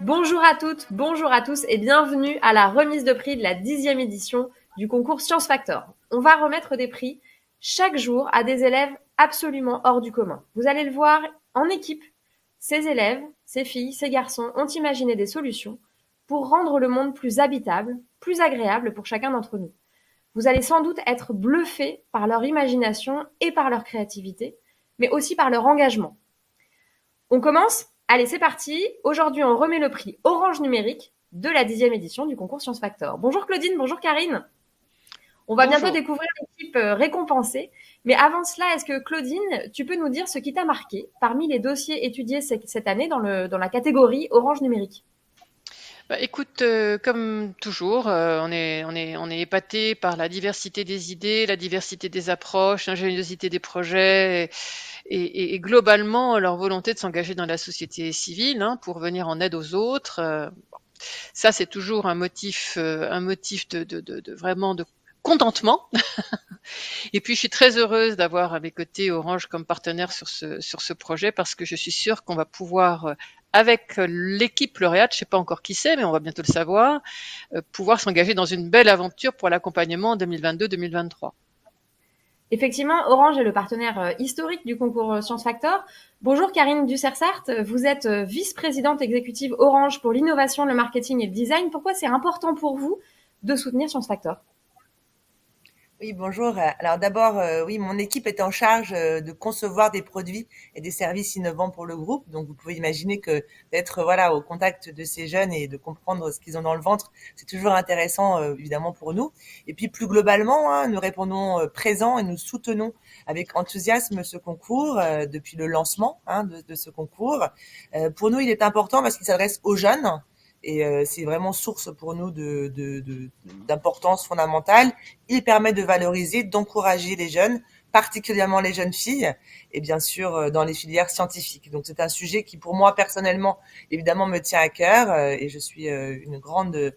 Bonjour à toutes, bonjour à tous et bienvenue à la remise de prix de la 10e édition du concours Science Factor. On va remettre des prix chaque jour à des élèves absolument hors du commun. Vous allez le voir en équipe, ces élèves, ces filles, ces garçons ont imaginé des solutions pour rendre le monde plus habitable, plus agréable pour chacun d'entre nous. Vous allez sans doute être bluffés par leur imagination et par leur créativité, mais aussi par leur engagement. On commence? Allez, c'est parti. Aujourd'hui, on remet le prix Orange Numérique de la 10e édition du concours Science Factor. Bonjour Claudine, bonjour Karine. On va bientôt Bonjour. découvrir l'équipe récompensée. Mais avant cela, est-ce que Claudine, tu peux nous dire ce qui t'a marqué parmi les dossiers étudiés cette année dans la catégorie Orange Numérique? Écoute, comme toujours, on est épaté par la diversité des idées, la diversité des approches, l'ingéniosité des projets et globalement leur volonté de s'engager dans la société civile, hein, pour venir en aide aux autres. Ça, c'est toujours un motif de vraiment de contentement. Et puis, je suis très heureuse d'avoir à mes côtés Orange comme partenaire sur ce projet parce que je suis sûre qu'on va pouvoir, avec l'équipe lauréate, je ne sais pas encore qui c'est, mais on va bientôt le savoir, pouvoir s'engager dans une belle aventure pour l'accompagnement en 2022-2023. Effectivement, Orange est le partenaire historique du concours Science Factor. Bonjour Karine Dussersart, vous êtes vice-présidente exécutive Orange pour l'innovation, le marketing et le design. Pourquoi c'est important pour vous de soutenir Science Factor? Oui, bonjour. Alors d'abord, oui, mon équipe est en charge de concevoir des produits et des services innovants pour le groupe. Donc vous pouvez imaginer que d'être voilà au contact de ces jeunes et de comprendre ce qu'ils ont dans le ventre, c'est toujours intéressant évidemment pour nous. Et puis plus globalement, hein, nous répondons présents et nous soutenons avec enthousiasme ce concours depuis le lancement de ce concours. Pour nous, il est important parce qu'il s'adresse aux jeunes. Et c'est vraiment source pour nous d'importance fondamentale. Il permet de valoriser, d'encourager les jeunes, particulièrement les jeunes filles, et bien sûr dans les filières scientifiques. Donc c'est un sujet qui, pour moi personnellement, évidemment me tient à cœur, et je suis une grande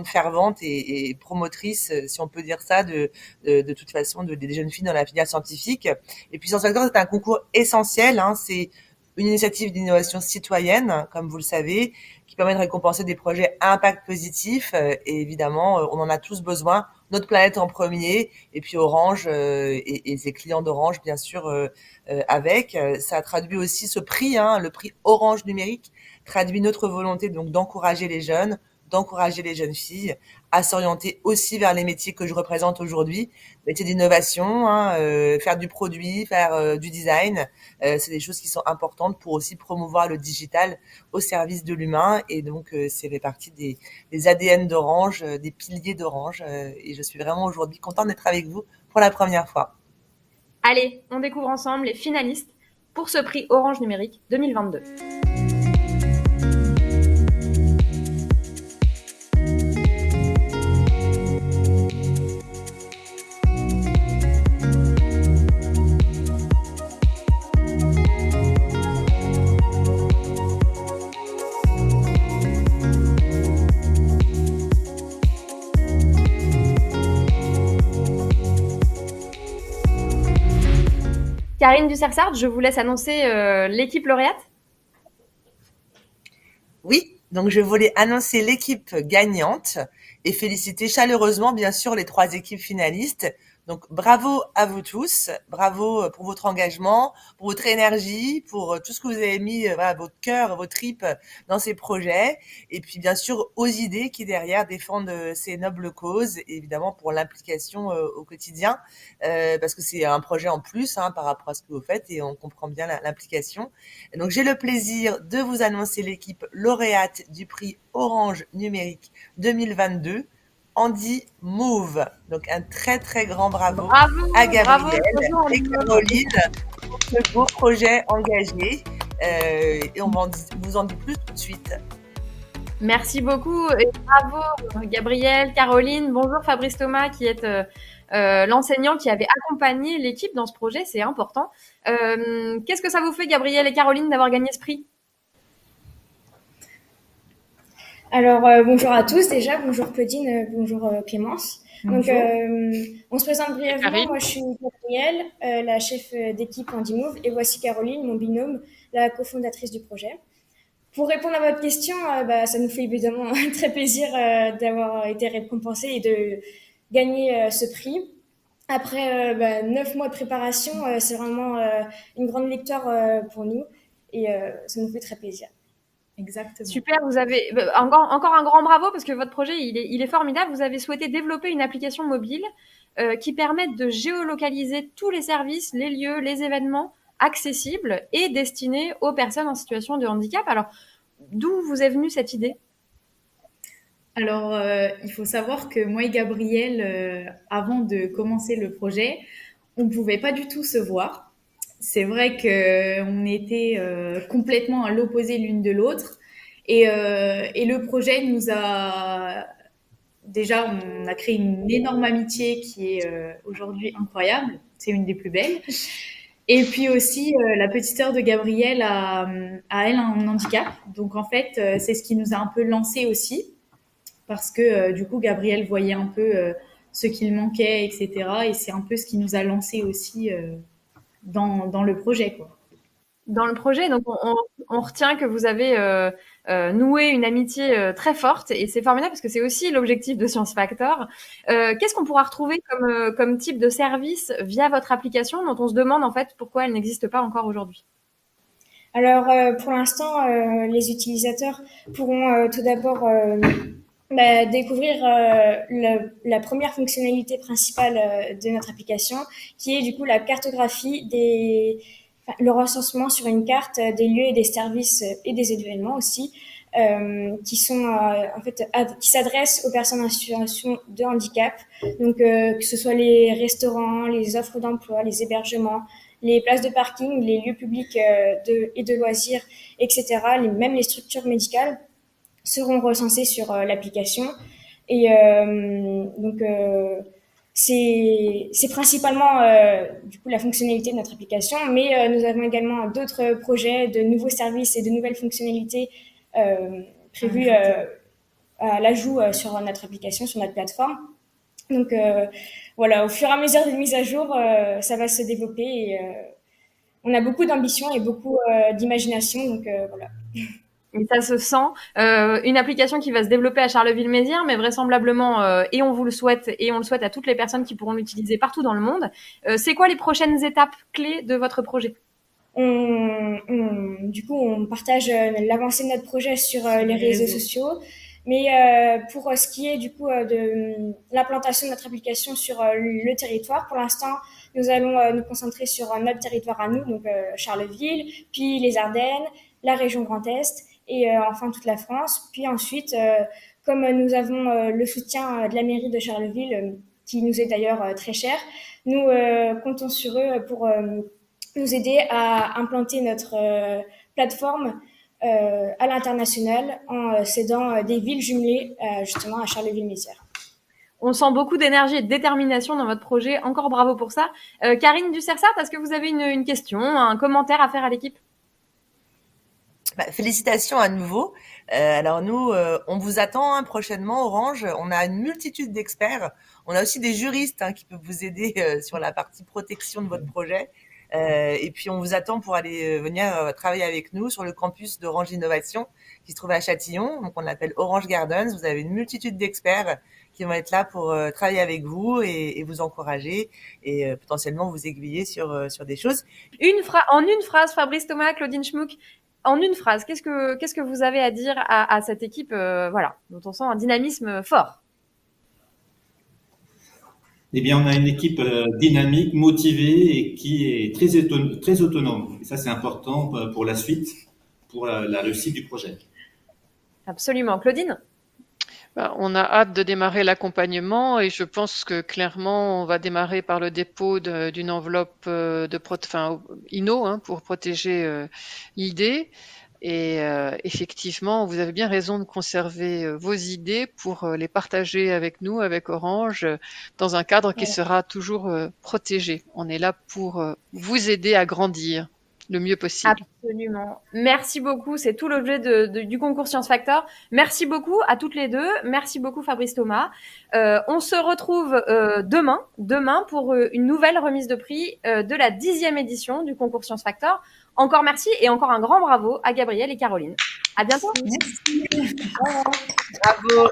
fervente et promotrice, si on peut dire ça, de toute façon, des jeunes filles dans la filière scientifique. Et puis Science Factor, c'est un concours essentiel. C'est une initiative d'innovation citoyenne, comme vous le savez, qui permet de récompenser des projets à impact positif. Et évidemment, on en a tous besoin. Notre planète en premier, et puis Orange et ses clients d'Orange, bien sûr, avec. Ça traduit aussi ce prix, le prix Orange numérique, traduit notre volonté donc d'encourager les jeunes, d'encourager les jeunes filles à s'orienter aussi vers les métiers que je représente aujourd'hui, métiers d'innovation, faire du produit, faire du design. C'est des choses qui sont importantes pour aussi promouvoir le digital au service de l'humain. Et donc, c'est fait partie des ADN d'Orange, des piliers d'Orange. Et je suis vraiment aujourd'hui contente d'être avec vous pour la première fois. Allez, on découvre ensemble les finalistes pour ce prix Orange Numérique 2022. Karine Dussersart, je vous laisse annoncer l'équipe lauréate. Oui, donc je voulais annoncer l'équipe gagnante et féliciter chaleureusement, bien sûr, les 3 équipes finalistes. Donc bravo à vous tous, bravo pour votre engagement, pour votre énergie, pour tout ce que vous avez mis, voilà, votre cœur, vos tripes dans ces projets, et puis bien sûr aux idées qui derrière défendent ces nobles causes, et évidemment pour l'implication au quotidien, parce que c'est un projet en plus par rapport à ce que vous faites, et on comprend bien l'implication. Et donc j'ai le plaisir de vous annoncer l'équipe lauréate du prix Orange Numérique 2022. Andy Move. Donc un très très grand bravo à Bravo, bravo, Gabriel bonjour et Caroline pour ce beau projet engagé. Et on vous en dit plus tout de suite. Merci beaucoup et bravo Gabriel, Caroline. Bonjour Fabrice Thomas qui est l'enseignant qui avait accompagné l'équipe dans ce projet, c'est important. Qu'est-ce que ça vous fait Gabriel et Caroline d'avoir gagné ce prix? Alors, bonjour à tous déjà, bonjour Claudine, bonjour Clémence. Donc, Bonjour. on se présente brièvement. Karine. Moi, je suis Gabrielle, la chef d'équipe Andy Move, et voici Caroline, mon binôme, la cofondatrice du projet. Pour répondre à votre question, ça nous fait évidemment très plaisir d'avoir été récompensé et de gagner ce prix. Après 9 mois de préparation, c'est vraiment une grande victoire pour nous et ça nous fait très plaisir. Exactement. Super, vous avez encore un grand bravo parce que votre projet il est formidable. Vous avez souhaité développer une application mobile qui permette de géolocaliser tous les services, les lieux, les événements accessibles et destinés aux personnes en situation de handicap. Alors, d'où vous est venue cette idée? Alors, il faut savoir que moi et Gabriel, avant de commencer le projet, on ne pouvait pas du tout se voir. C'est vrai qu'on était complètement à l'opposé l'une de l'autre. Et le projet nous a... Déjà, on a créé une énorme amitié qui est aujourd'hui incroyable. C'est une des plus belles. Et puis aussi, la petite sœur de Gabriel a elle un handicap. Donc en fait, c'est ce qui nous a un peu lancé aussi. Parce que du coup, Gabriel voyait un peu ce qu'il manquait, etc. Et c'est un peu ce qui nous a lancé aussi dans le projet, quoi. Dans le projet, donc on retient que vous avez noué une amitié très forte et c'est formidable parce que c'est aussi l'objectif de Science Factor. Qu'est-ce qu'on pourra retrouver comme type de service via votre application dont on se demande en fait pourquoi elle n'existe pas encore aujourd'hui? Alors pour l'instant, les utilisateurs pourront tout d'abord découvrir la première fonctionnalité principale de notre application, qui est du coup la cartographie le recensement sur une carte des lieux et des services et des événements aussi, qui sont en fait qui s'adressent aux personnes en situation de handicap. Donc que ce soit les restaurants, les offres d'emploi, les hébergements, les places de parking, les lieux publics et de loisirs, etc. Même les structures médicales seront recensés sur l'application. Et c'est principalement du coup la fonctionnalité de notre application, mais nous avons également d'autres projets de nouveaux services et de nouvelles fonctionnalités prévues à l'ajout sur notre application, sur notre plateforme. Donc voilà, au fur et à mesure des mises à jour, ça va se développer et on a beaucoup d'ambition et beaucoup d'imagination, donc voilà. Et ça se sent. Une application qui va se développer à Charleville-Mézières, mais vraisemblablement, et on vous le souhaite, et on le souhaite à toutes les personnes qui pourront l'utiliser partout dans le monde. C'est quoi les prochaines étapes clés de votre projet? Du coup, on partage l'avancée de notre projet sur les réseaux sociaux. Mais pour ce qui est du coup de l'implantation de notre application sur le territoire, pour l'instant, nous allons nous concentrer sur notre territoire à nous, donc Charleville, puis les Ardennes, la région Grand Est et enfin toute la France. Puis ensuite, comme nous avons le soutien de la mairie de Charleville, qui nous est d'ailleurs très cher, nous comptons sur eux pour nous aider à implanter notre plateforme à l'international en cédant des villes jumelées justement à Charleville-Mézières. On sent beaucoup d'énergie et de détermination dans votre projet. Encore bravo pour ça. Karine Ducersart, est-ce que vous avez une question, un commentaire à faire à l'équipe? Félicitations à nouveau. Alors nous, on vous attend prochainement, Orange. On a une multitude d'experts. On a aussi des juristes qui peuvent vous aider sur la partie protection de votre projet. Et puis on vous attend pour aller venir travailler avec nous sur le campus d'Orange Innovation qui se trouve à Châtillon. Donc on l'appelle Orange Gardens. Vous avez une multitude d'experts qui vont être là pour travailler avec vous et vous encourager et potentiellement vous aiguiller sur des choses. En une phrase, Fabrice Thomas, Claudine Schmuck, en une phrase, qu'est-ce que vous avez à dire à cette équipe voilà, dont on sent un dynamisme fort? Eh bien, on a une équipe dynamique, motivée et qui est très autonome. Et ça, c'est important pour la suite, pour la réussite du projet. Absolument. Claudine? On a hâte de démarrer l'accompagnement et je pense que clairement, on va démarrer par le dépôt d'une enveloppe INO pour protéger l'idée. Et effectivement, vous avez bien raison de conserver vos idées pour les partager avec nous, avec Orange, dans un cadre qui sera toujours protégé. On est là pour vous aider à grandir le mieux possible. Absolument. Merci beaucoup. C'est tout l'objet du concours Science Factor. Merci beaucoup à toutes les deux. Merci beaucoup Fabrice Thomas. On se retrouve demain pour une nouvelle remise de prix de la 10e édition du concours Science Factor. Encore merci et encore un grand bravo à Gabrielle et Caroline. À bientôt. Merci. Bravo.